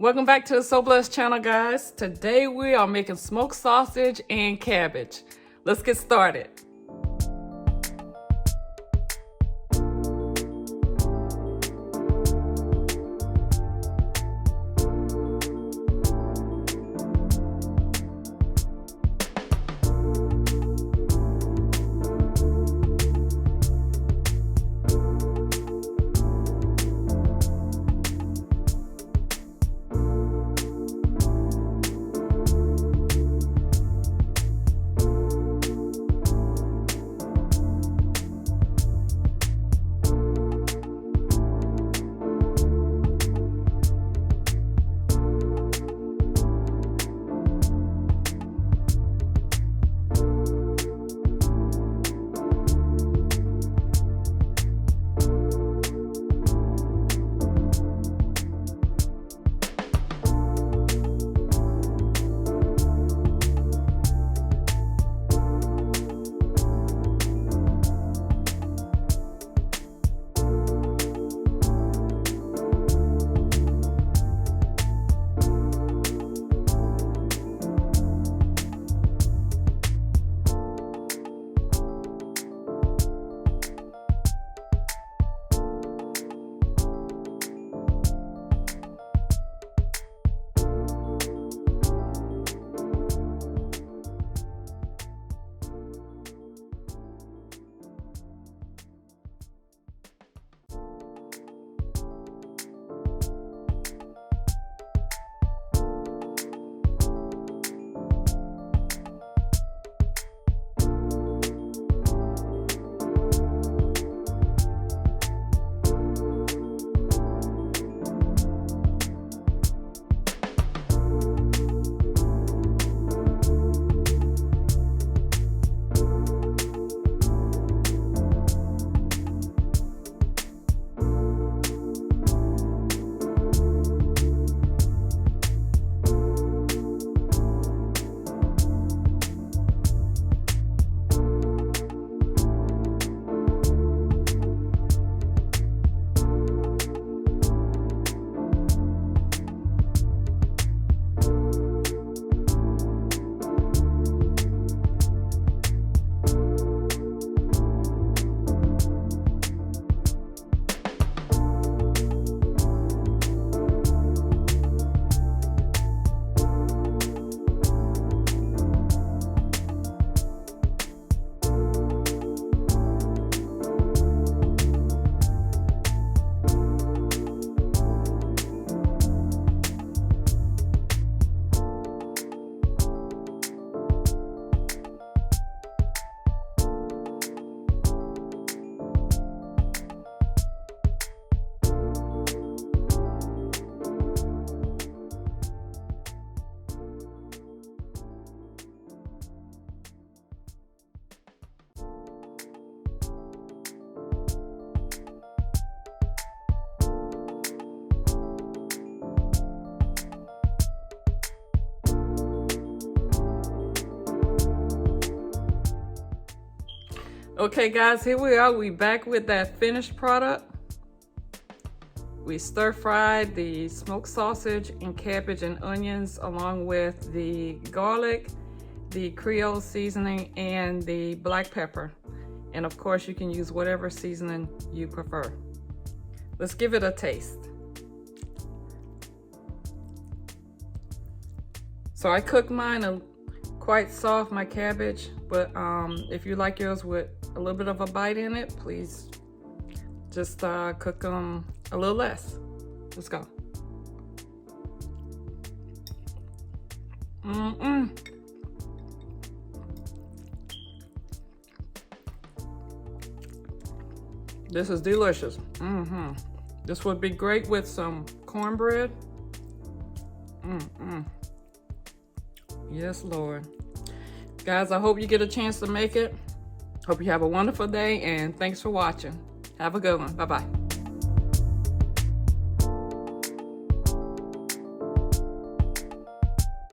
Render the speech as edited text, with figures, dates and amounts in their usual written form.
Welcome back to the So Blessed channel, guys. Today we are making smoked sausage and cabbage. Let's get started. Okay guys, here we are. We back with that finished product. We stir fried the smoked sausage and cabbage and onions along with the garlic, the Creole seasoning, and the black pepper. And of course you can use whatever seasoning you prefer. Let's give it a taste. So I cooked mine quite soft, my cabbage, but if you like yours with a little bit of a bite in it, please just cook them a little less. Let's go. This is delicious. This would be great with some cornbread. Yes, Lord. Guys, I hope you get a chance to make it. Hope you have a wonderful day, and thanks for watching. Have a good one. Bye-bye.